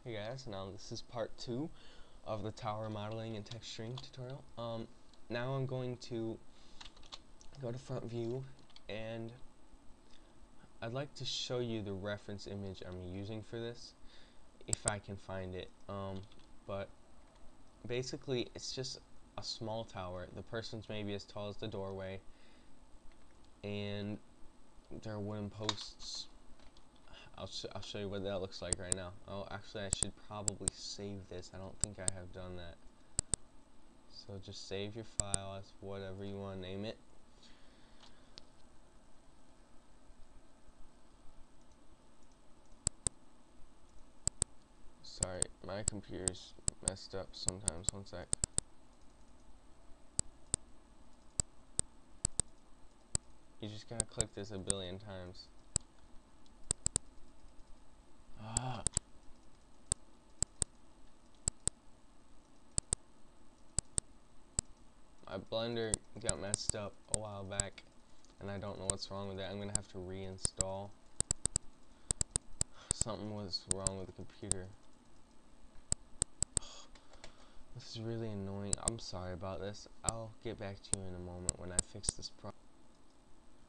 Hey guys, now this is part 2 of the tower modeling and texturing tutorial. Now I'm going to go to front view, and I'd like to show you the reference image I'm using for this, if I can find it. But basically it's just a small tower. The person's maybe as tall as the doorway, and there are wooden posts. I'll show you what that looks like right now. Oh, actually I should probably save this. I don't think I have done that. So just save your file as whatever you want to name it. Sorry, my computer's messed up sometimes. One sec. You just gotta click this a billion times. Ah. My Blender got messed up a while back, and I don't know what's wrong with it. I'm gonna have to reinstall. Something was wrong with the computer. This is really annoying. I'm sorry about this. I'll get back to you in a moment when I fix this problem.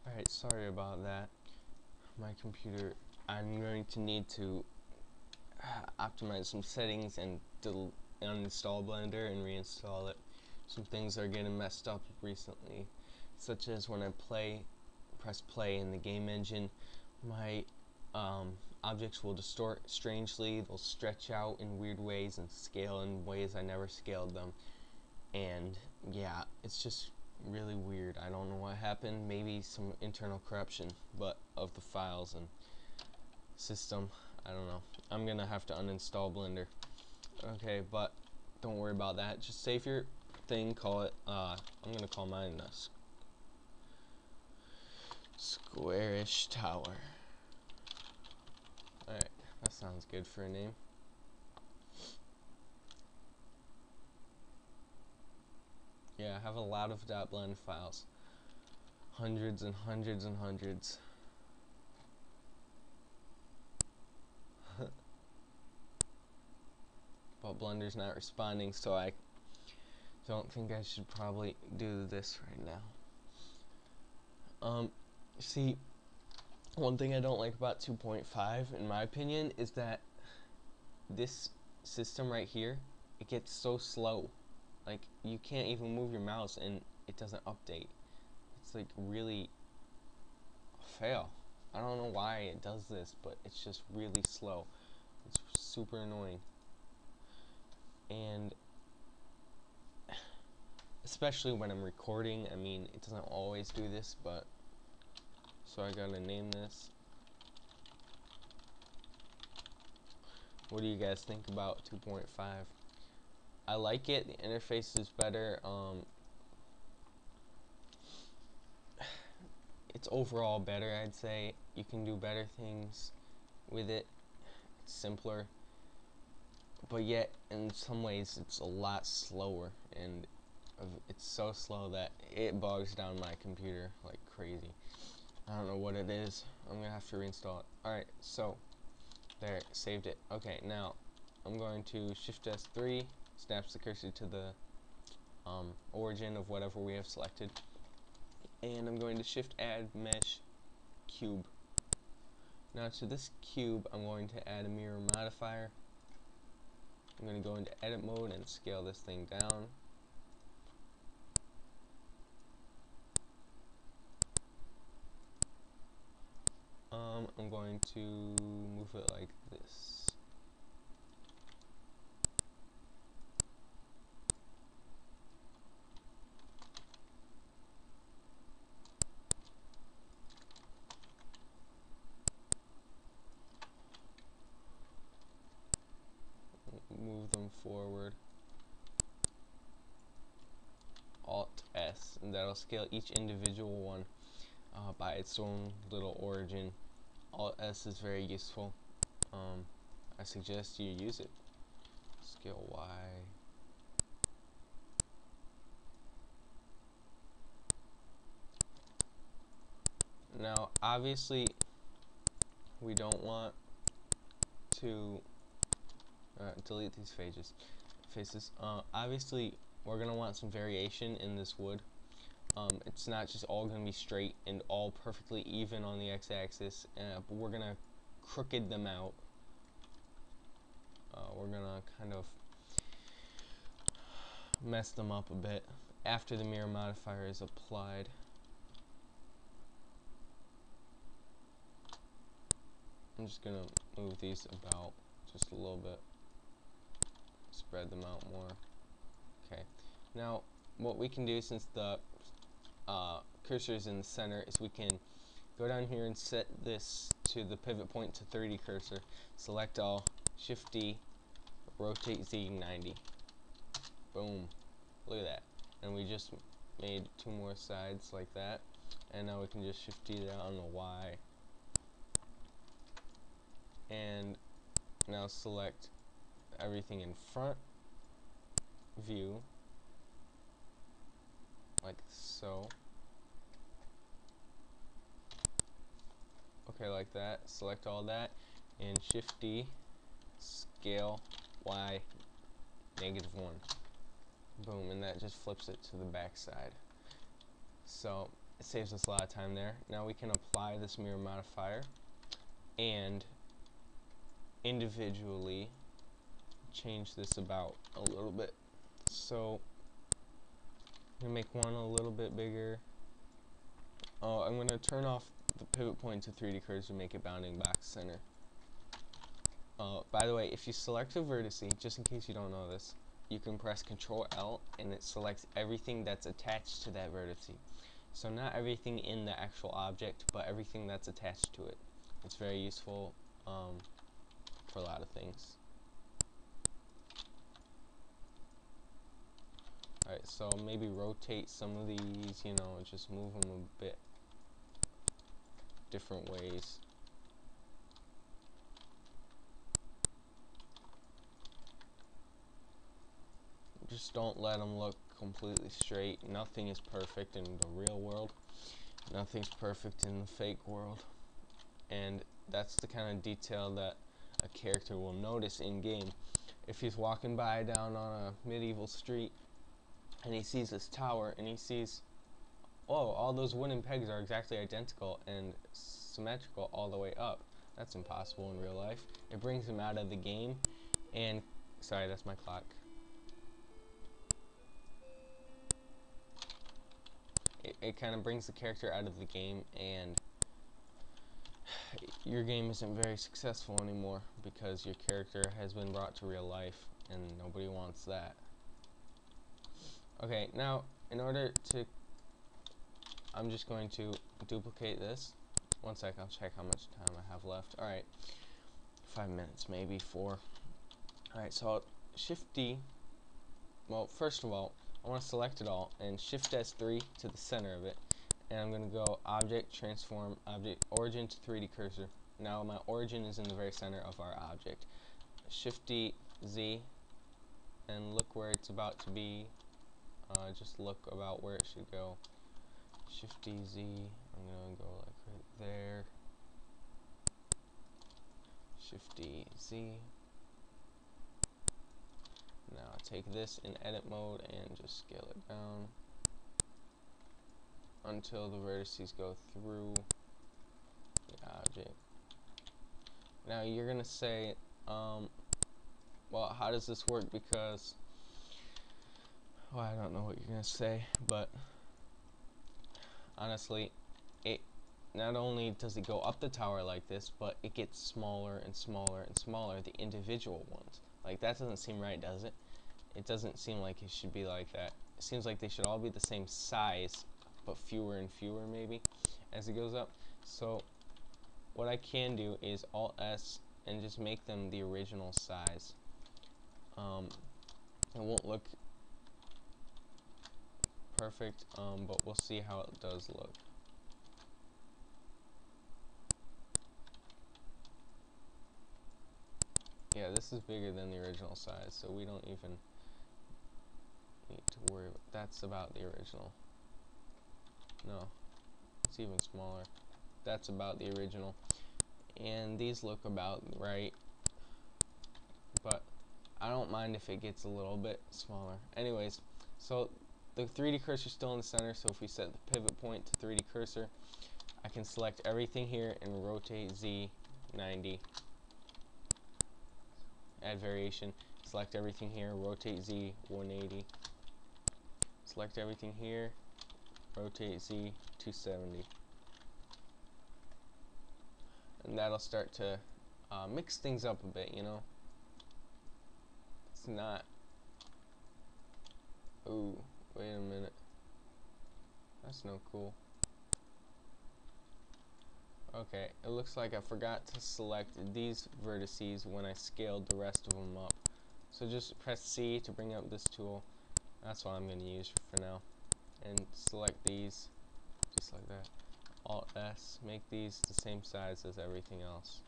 Alright, sorry about that. My computer, I'm going to need to optimize some settings and uninstall Blender and reinstall it. Some things are getting messed up recently, such as when I press play in the game engine, my objects will distort strangely. They'll stretch out in weird ways and scale in ways I never scaled them, and yeah, it's just really weird. I don't know what happened. Maybe some internal corruption, but of the files and system. I don't know. I'm gonna have to uninstall Blender. Okay, but don't worry about that. Just save your thing. Call it. I'm gonna call mine a squarish tower. Alright, that sounds good for a name. Yeah, I have a lot of .blend files. Hundreds and hundreds and hundreds. But Blender's not responding, so I don't think I should probably do this right now. See, one thing I don't like about 2.5, in my opinion, is that this system right here, it gets so slow. Like, you can't even move your mouse and it doesn't update. It's like really a fail. I don't know why it does this, but it's just really slow. It's super annoying. And especially when I'm recording, I mean, it doesn't always do this, but so I gotta name this. What do you guys think about 2.5? I like it. The interface is better. It's overall better, I'd say. You can do better things with it. It's simpler, but yet in some ways it's a lot slower, and it's so slow that it bogs down my computer like crazy. I don't know what it is. I'm gonna have to reinstall it. Alright, so there, saved it. Okay, now I'm going to Shift S3, snaps the cursor to the origin of whatever we have selected, and I'm going to Shift Add Mesh Cube. Now to this cube, I'm going to add a mirror modifier. I'm going to go into edit mode and scale this thing down. I'm going to move it like this. Move them forward. Alt S, and that'll scale each individual one by its own little origin. Alt S is very useful. I suggest you use it. Scale Y. Now, obviously, we don't want to delete these faces. Obviously, we're gonna want some variation in this wood. It's not just all gonna be straight and all perfectly even on the x-axis, but we're gonna crooked them out. We're gonna kind of mess them up a bit after the mirror modifier is applied. I'm just gonna move these about just a little bit, spread them out more. Okay, now what we can do, since the cursor is in the center, is we can go down here and set this to the pivot point to 30 cursor, select all, Shift D, rotate Z 90. Boom, look at that. And we just made 2 more sides like that, and now we can just Shift D that on the Y, and now select everything in front view like so. Okay, like that. Select all that and Shift D, scale Y -1. Boom, and that just flips it to the back side. So it saves us a lot of time there. Now we can apply this mirror modifier and individually change this about a little bit. So I'm gonna make one a little bit bigger. I'm gonna turn off the pivot point to 3D cursor, make it bounding box center. By the way, if you select a vertex, just in case you don't know this, you can press Control L and it selects everything that's attached to that vertex. So not everything in the actual object, but everything that's attached to it. It's very useful for a lot of things. Alright, so maybe rotate some of these, you know, just move them a bit different ways. Just don't let them look completely straight. Nothing is perfect in the real world. Nothing's perfect in the fake world. And that's the kind of detail that a character will notice in game. If he's walking by down on a medieval street and he sees this tower and he sees, oh, all those wooden pegs are exactly identical and symmetrical all the way up. That's impossible in real life. It brings him out of the game, and sorry, that's my clock. It kind of brings the character out of the game, and your game isn't very successful anymore because your character has been brought to real life, and nobody wants that. Okay, now in order to, I'm just going to duplicate this. One sec, I'll check how much time I have left. Alright, 5 minutes, maybe 4. Alright, so I'll Shift D. Well, first of all, I want to select it all and Shift S3 to the center of it. And I'm going to go Object, Transform, Object, Origin to 3D Cursor. Now my origin is in the very center of our object. Shift D, Z, and look where it's about to be. Just look about where it should go. Shift D, Z, I'm going to go like right there. Shift D, Z. Now take this in edit mode and just scale it down until the vertices go through the object. Now you're gonna say, well, how does this work? Because, well, I don't know what you're gonna say, but honestly, it not only does it go up the tower like this, but it gets smaller and smaller and smaller, the individual ones. Like, that doesn't seem right, does it? It doesn't seem like it should be like that. It seems like they should all be the same size, but fewer and fewer maybe as it goes up. So what I can do is Alt S and just make them the original size. It won't look perfect, but we'll see how it does look. Yeah, this is bigger than the original size, so we don't even need to worry about, that's about the original. No, it's even smaller. That's about the original. And these look about right, but I don't mind if it gets a little bit smaller. Anyways, so the 3D cursor is still in the center, so if we set the pivot point to 3D cursor, I can select everything here and rotate Z 90. Add variation. Select everything here, rotate Z 180. Select everything here, rotate Z 270. And that'll start to mix things up a bit, you know. It's not. Ooh, wait a minute. That's no cool. Okay, it looks like I forgot to select these vertices when I scaled the rest of them up. So just press C to bring up this tool. That's what I'm going to use for now. And select these just like that. Alt S, make these the same size as everything else.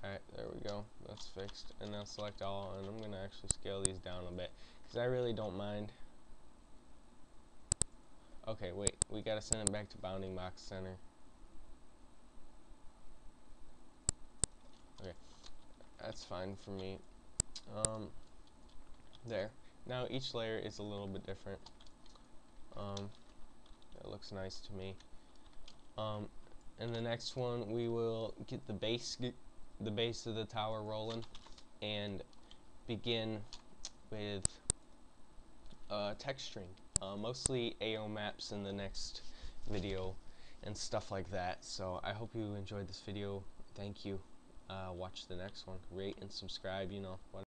Alright, there we go. That's fixed. And now select all, and I'm going to actually scale these down a bit because I really don't mind. Okay, wait. We got to send it back to bounding box center. Okay, that's fine for me. There. Now each layer is a little bit different. It looks nice to me. In the next one, we will get the base of the tower rolling and begin with texturing. Mostly AO maps in the next video and stuff like that. So I hope you enjoyed this video. Thank you. Watch the next one. Rate and subscribe, you know.